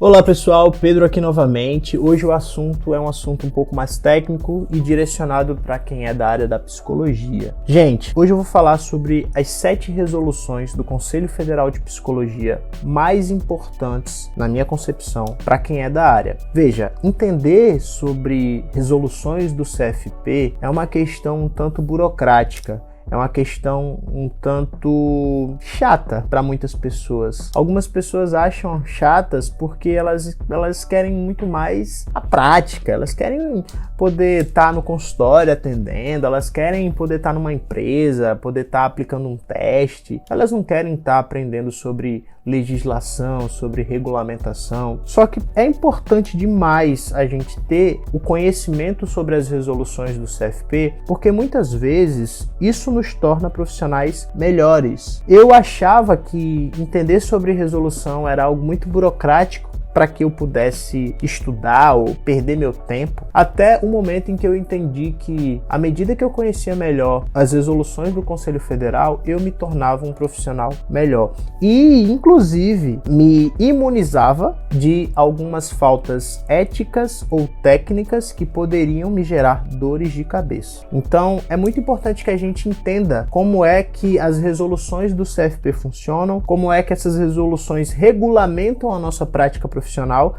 Olá pessoal, Pedro aqui novamente. Hoje o assunto é um assunto um pouco mais técnico e direcionado para quem é da área da psicologia. Gente, hoje eu vou falar sobre as 7 resoluções do Conselho Federal de Psicologia mais importantes, na minha concepção, para quem é da área. Veja, entender sobre resoluções do CFP é uma questão um tanto burocrática. É uma questão um tanto chata para muitas pessoas. Algumas pessoas acham chatas porque elas querem muito mais a prática. Elas querem poder estar no consultório atendendo, elas querem poder estar numa empresa, poder estar aplicando um teste. Elas não querem estar aprendendo sobre legislação, sobre regulamentação. Só que é importante demais a gente ter o conhecimento sobre as resoluções do CFP, porque muitas vezes isso nos torna profissionais melhores. Eu achava que entender sobre resolução era algo muito burocrático para que eu pudesse estudar ou perder meu tempo, até o momento em que eu entendi que, à medida que eu conhecia melhor as resoluções do Conselho Federal, eu me tornava um profissional melhor. E, inclusive, me imunizava de algumas faltas éticas ou técnicas que poderiam me gerar dores de cabeça. Então, é muito importante que a gente entenda como é que as resoluções do CFP funcionam, como é que essas resoluções regulamentam a nossa prática profissional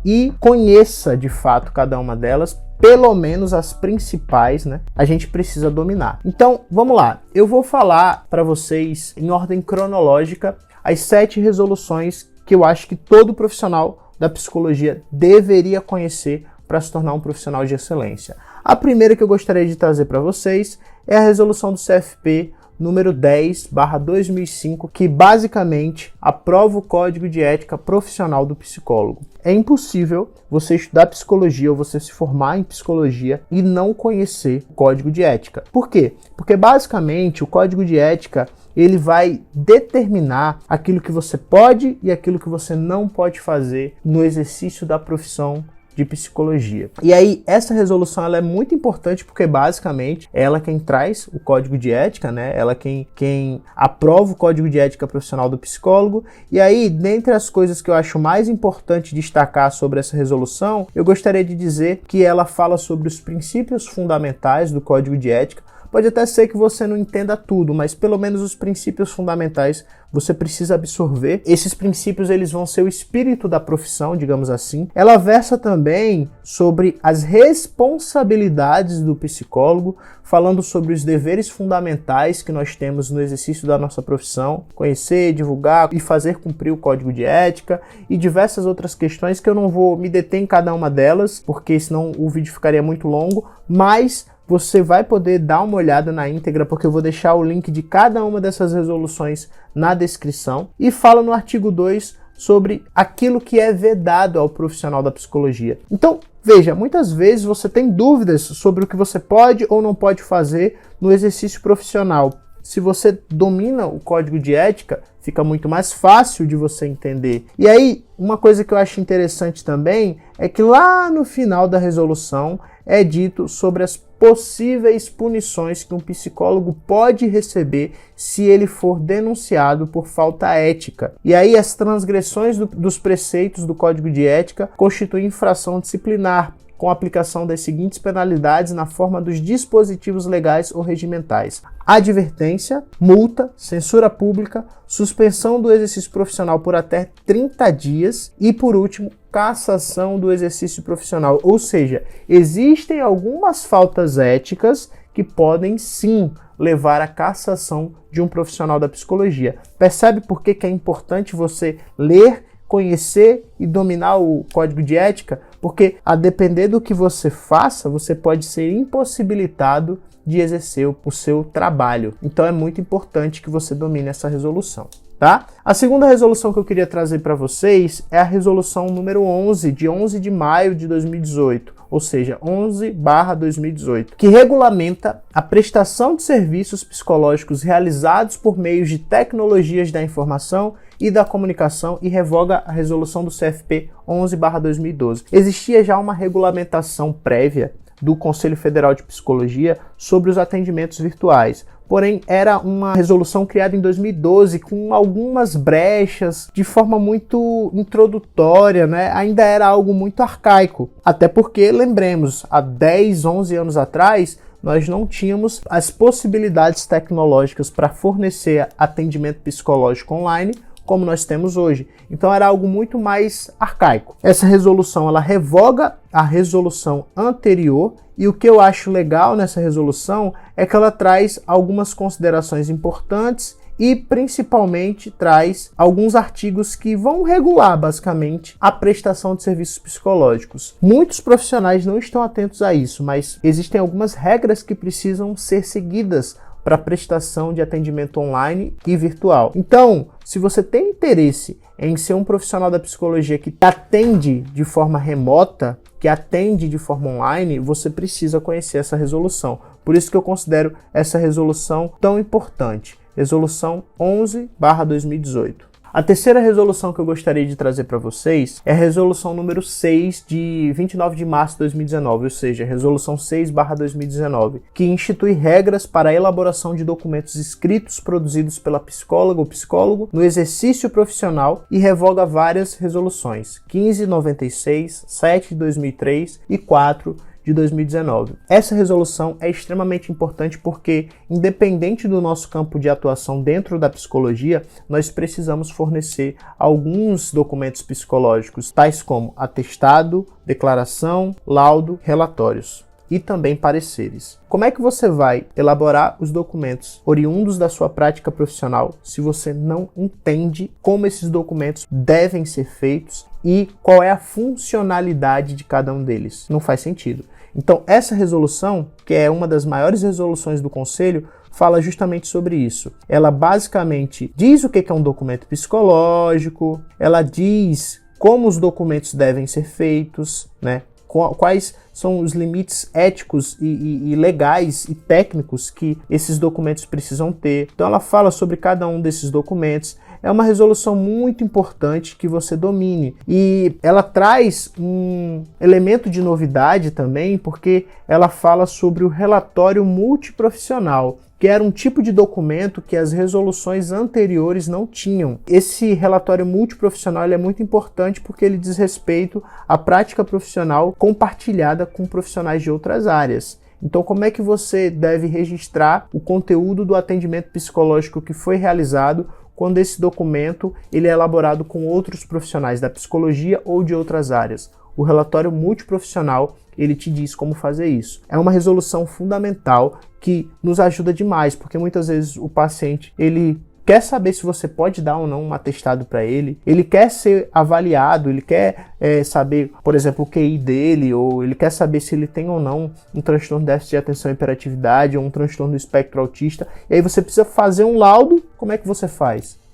e conheça de fato cada uma delas, pelo menos as principais, né? A gente precisa dominar. Então, vamos lá. Eu vou falar para vocês em ordem cronológica as 7 resoluções que eu acho que todo profissional da psicologia deveria conhecer para se tornar um profissional de excelência. A primeira que eu gostaria de trazer para vocês é a resolução do CFP número 10/2005, que basicamente aprova o Código de Ética Profissional do Psicólogo. É impossível você estudar psicologia ou você se formar em psicologia e não conhecer o Código de Ética. Por quê? Porque basicamente o Código de Ética ele vai determinar aquilo que você pode e aquilo que você não pode fazer no exercício da profissão de psicologia. E aí, essa resolução ela é muito importante porque basicamente ela quem traz o código de ética, né? Ela quem aprova o código de ética profissional do psicólogo. E aí, dentre as coisas que eu acho mais importante destacar sobre essa resolução, eu gostaria de dizer que ela fala sobre os princípios fundamentais do código de ética. Pode até ser que você não entenda tudo, mas pelo menos os princípios fundamentais você precisa absorver. Esses princípios eles vão ser o espírito da profissão, digamos assim. Ela versa também sobre as responsabilidades do psicólogo, falando sobre os deveres fundamentais que nós temos no exercício da nossa profissão, conhecer, divulgar e fazer cumprir o código de ética e diversas outras questões que eu não vou me deter em cada uma delas, porque senão o vídeo ficaria muito longo, mas você vai poder dar uma olhada na íntegra, porque eu vou deixar o link de cada uma dessas resoluções na descrição. E fala no artigo 2 sobre aquilo que é vedado ao profissional da psicologia. Então, veja, muitas vezes você tem dúvidas sobre o que você pode ou não pode fazer no exercício profissional. Se você domina o código de ética, fica muito mais fácil de você entender. E aí, uma coisa que eu acho interessante também é que lá no final da resolução é dito sobre as possíveis punições que um psicólogo pode receber se ele for denunciado por falta ética. E aí as transgressões dos preceitos do Código de Ética constituem infração disciplinar, com a aplicação das seguintes penalidades na forma dos dispositivos legais ou regimentais: advertência, multa, censura pública, suspensão do exercício profissional por até 30 dias e, por último, cassação do exercício profissional. Ou seja, existem algumas faltas éticas que podem sim levar à cassação de um profissional da psicologia. Percebe por que é importante você ler, conhecer e dominar o código de ética? Porque, a depender do que você faça, você pode ser impossibilitado de exercer o seu trabalho. Então é muito importante que você domine essa resolução, tá? A segunda resolução que eu queria trazer para vocês é a resolução número 11, de 11 de maio de 2018, ou seja, 11/2018, que regulamenta a prestação de serviços psicológicos realizados por meios de tecnologias da informação e da comunicação e revoga a resolução do CFP 11/2012. Existia já uma regulamentação prévia do Conselho Federal de Psicologia sobre os atendimentos virtuais. porém era uma resolução criada em 2012 com algumas brechas, de forma muito introdutória, né? Ainda era algo muito arcaico, até porque, lembremos, há 10, 11 anos atrás, nós não tínhamos as possibilidades tecnológicas para fornecer atendimento psicológico online como nós temos hoje. Então era algo muito mais arcaico. Essa resolução, ela revoga a resolução anterior, e o que eu acho legal nessa resolução é que ela traz algumas considerações importantes e principalmente traz alguns artigos que vão regular basicamente a prestação de serviços psicológicos. Muitos profissionais não estão atentos a isso, mas existem algumas regras que precisam ser seguidas para a prestação de atendimento online e virtual. Então, se você tem interesse em ser um profissional da psicologia que atende de forma remota, que atende de forma online, você precisa conhecer essa resolução. Por isso que eu considero essa resolução tão importante. Resolução 11/2018. A terceira resolução que eu gostaria de trazer para vocês é a resolução número 6 de 29 de março de 2019, ou seja, a resolução 6/2019, que institui regras para a elaboração de documentos escritos produzidos pela psicóloga ou psicólogo no exercício profissional e revoga várias resoluções, 1596, 7 de 2003 e 4 de 2019. Essa resolução é extremamente importante porque, independente do nosso campo de atuação dentro da psicologia, nós precisamos fornecer alguns documentos psicológicos, tais como atestado, declaração, laudo, relatórios e também pareceres. Como é que você vai elaborar os documentos oriundos da sua prática profissional se você não entende como esses documentos devem ser feitos e qual é a funcionalidade de cada um deles? Não faz sentido. Então, essa resolução, que é uma das maiores resoluções do Conselho, fala justamente sobre isso. Ela basicamente diz o que é um documento psicológico, ela diz como os documentos devem ser feitos, né? Quais são os limites éticos e legais e técnicos que esses documentos precisam ter. Então ela fala sobre cada um desses documentos. É uma resolução muito importante que você domine. E ela traz um elemento de novidade também, porque ela fala sobre o relatório multiprofissional, que era um tipo de documento que as resoluções anteriores não tinham. Esse relatório multiprofissional é muito importante porque ele diz respeito à prática profissional compartilhada com profissionais de outras áreas. Então, como é que você deve registrar o conteúdo do atendimento psicológico que foi realizado quando esse documento ele é elaborado com outros profissionais da psicologia ou de outras áreas? O relatório multiprofissional, ele te diz como fazer isso. É uma resolução fundamental que nos ajuda demais, porque muitas vezes o paciente, ele quer saber se você pode dar ou não um atestado para ele, ele quer ser avaliado, ele quer saber, por exemplo, o QI dele, ou ele quer saber se ele tem ou não um transtorno de déficit de atenção e hiperatividade, ou um transtorno do espectro autista, e aí você precisa fazer um laudo. Como é que você faz?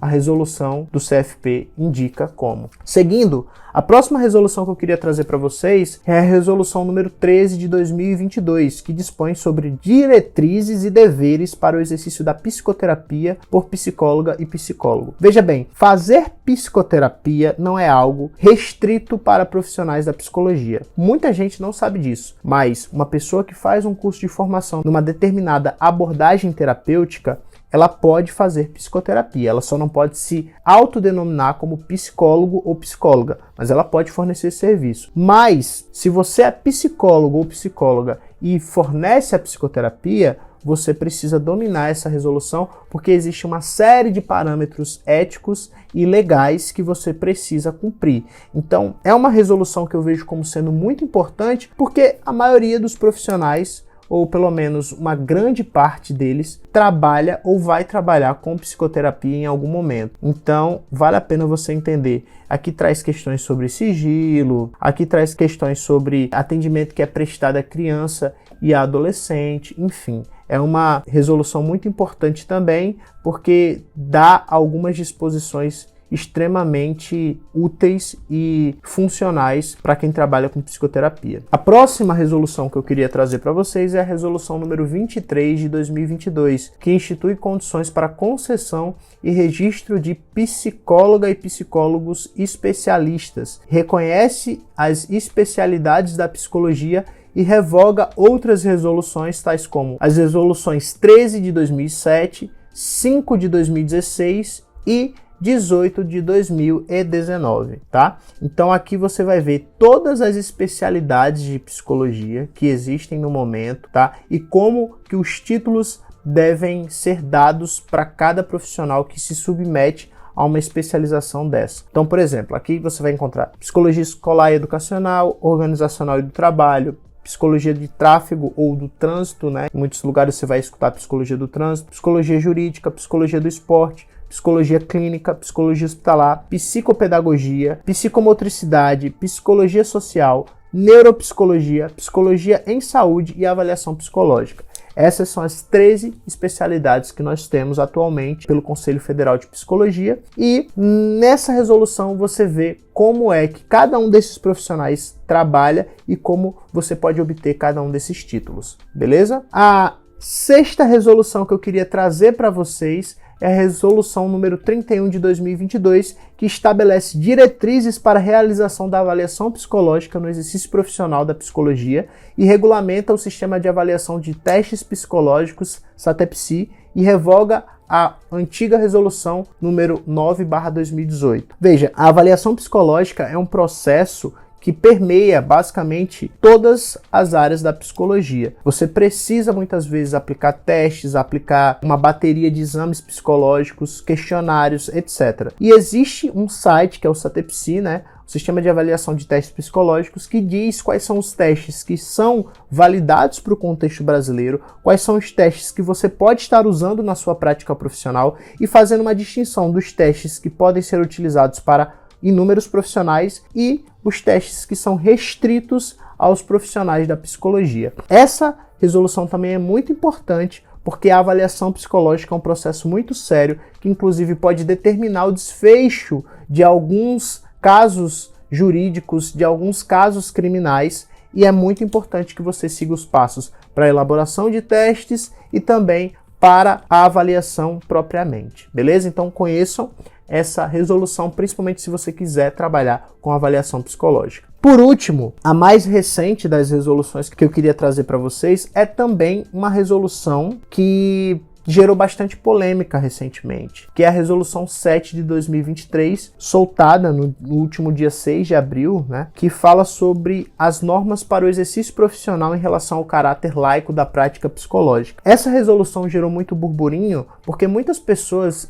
A resolução do CFP indica como. Seguindo, a próxima resolução que eu queria trazer para vocês é a resolução número 13 de 2022, que dispõe sobre diretrizes e deveres para o exercício da psicoterapia por psicóloga e psicólogo. Veja bem, fazer psicoterapia não é algo restrito para profissionais da psicologia. Muita gente não sabe disso, mas uma pessoa que faz um curso de formação numa determinada abordagem terapêutica, ela pode fazer psicoterapia, ela só não pode se autodenominar como psicólogo ou psicóloga, mas ela pode fornecer esse serviço. Mas, se você é psicólogo ou psicóloga e fornece a psicoterapia, você precisa dominar essa resolução, porque existe uma série de parâmetros éticos e legais que você precisa cumprir. Então, é uma resolução que eu vejo como sendo muito importante, porque a maioria dos profissionais, ou pelo menos uma grande parte deles, trabalha ou vai trabalhar com psicoterapia em algum momento. Então, vale a pena você entender. Aqui traz questões sobre sigilo, aqui traz questões sobre atendimento que é prestado à criança e à adolescente, enfim. É uma resolução muito importante também, porque dá algumas disposições extremamente úteis e funcionais para quem trabalha com psicoterapia. A próxima resolução que eu queria trazer para vocês é a resolução número 23 de 2022, que institui condições para concessão e registro de psicóloga e psicólogos especialistas, reconhece as especialidades da psicologia e revoga outras resoluções, tais como as resoluções 13 de 2007, 5 de 2016 e 18 de 2019, tá? Então aqui você vai ver todas as especialidades de psicologia que existem no momento, tá? E como que os títulos devem ser dados para cada profissional que se submete a uma especialização dessa. Então, por exemplo, aqui você vai encontrar psicologia escolar e educacional, organizacional e do trabalho, psicologia de tráfego ou do trânsito, né? Em muitos lugares você vai escutar psicologia do trânsito, psicologia jurídica, psicologia do esporte, psicologia clínica, psicologia hospitalar, psicopedagogia, psicomotricidade, psicologia social, neuropsicologia, psicologia em saúde e avaliação psicológica. Essas são as 13 especialidades que nós temos atualmente pelo Conselho Federal de Psicologia, e nessa resolução você vê como é que cada um desses profissionais trabalha e como você pode obter cada um desses títulos, beleza? A sexta resolução que eu queria trazer para vocês é a resolução número 31 de 2022, que estabelece diretrizes para a realização da avaliação psicológica no exercício profissional da psicologia e regulamenta o sistema de avaliação de testes psicológicos, SATEPSI, e revoga a antiga resolução número 9/2018. Veja, a avaliação psicológica é um processo que permeia basicamente todas as áreas da psicologia. Você precisa muitas vezes aplicar testes, aplicar uma bateria de exames psicológicos, questionários, etc. E existe um site que é o SATEPSI, né? O Sistema de Avaliação de Testes Psicológicos, que diz quais são os testes que são validados para o contexto brasileiro, quais são os testes que você pode estar usando na sua prática profissional e fazendo uma distinção dos testes que podem ser utilizados para inúmeros profissionais e os testes que são restritos aos profissionais da psicologia. Essa resolução também é muito importante porque a avaliação psicológica é um processo muito sério que inclusive pode determinar o desfecho de alguns casos jurídicos, de alguns casos criminais, e é muito importante que você siga os passos para a elaboração de testes e também para a avaliação propriamente, beleza? Então conheçam essa resolução, principalmente se você quiser trabalhar com avaliação psicológica. Por último, a mais recente das resoluções que eu queria trazer para vocês é também uma resolução que gerou bastante polêmica recentemente, que é a Resolução 7 de 2023, soltada no último dia 6 de abril, né, que fala sobre as normas para o exercício profissional em relação ao caráter laico da prática psicológica. Essa resolução gerou muito burburinho porque muitas pessoas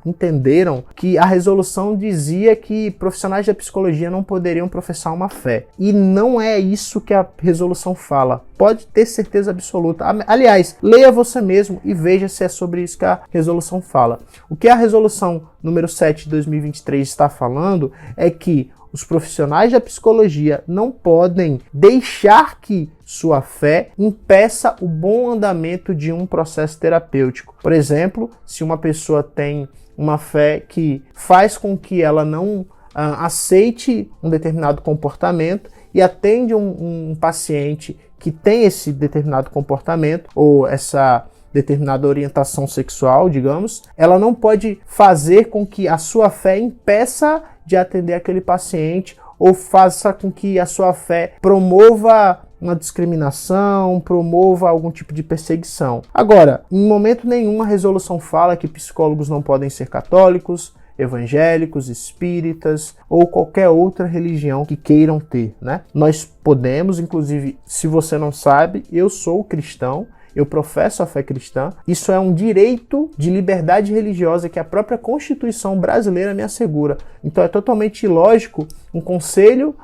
entenderam que a resolução dizia que profissionais da psicologia não poderiam professar uma fé. E não é isso que a resolução fala. Pode ter certeza absoluta. Aliás, leia você mesmo e veja se é sobre isso que a resolução fala. O que a resolução número 7 de 2023 está falando é que os profissionais da psicologia não podem deixar que sua fé impeça o bom andamento de um processo terapêutico. Por exemplo, se uma pessoa tem uma fé que faz com que ela não aceite um determinado comportamento e atende um paciente que tem esse determinado comportamento ou essa determinada orientação sexual, digamos, ela não pode fazer com que a sua fé impeça de atender aquele paciente ou faça com que a sua fé promova uma discriminação, promova algum tipo de perseguição. Agora, em momento nenhum a resolução fala que psicólogos não podem ser católicos, evangélicos, espíritas ou qualquer outra religião que queiram ter, né? Nós podemos, inclusive, se você não sabe, eu sou cristão, eu professo a fé cristã. Isso é um direito de liberdade religiosa que a própria Constituição brasileira me assegura. Então é totalmente ilógico um conselho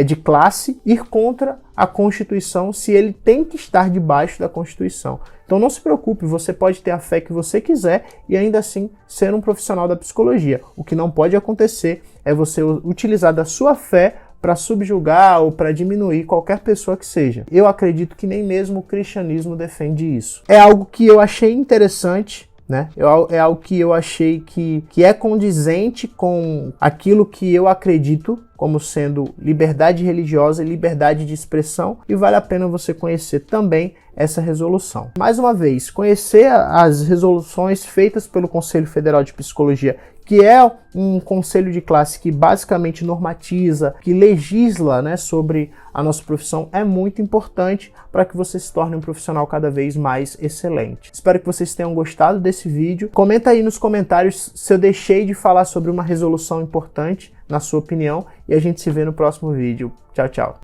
de classe ir contra a Constituição se ele tem que estar debaixo da Constituição. Então não se preocupe, você pode ter a fé que você quiser e ainda assim ser um profissional da psicologia. O que não pode acontecer é você utilizar da sua fé para subjugar ou para diminuir qualquer pessoa que seja. Eu acredito que nem mesmo o cristianismo defende isso. É algo que eu achei interessante, né? É algo que eu achei que é condizente com aquilo que eu acredito como sendo liberdade religiosa e liberdade de expressão, e vale a pena você conhecer também essa resolução. Mais uma vez, conhecer as resoluções feitas pelo Conselho Federal de Psicologia que é um conselho de classe que basicamente normatiza, que legisla, né, sobre a nossa profissão, é muito importante para que você se torne um profissional cada vez mais excelente. Espero que vocês tenham gostado desse vídeo. Comenta aí nos comentários se eu deixei de falar sobre uma resolução importante, na sua opinião, e a gente se vê no próximo vídeo. Tchau, tchau.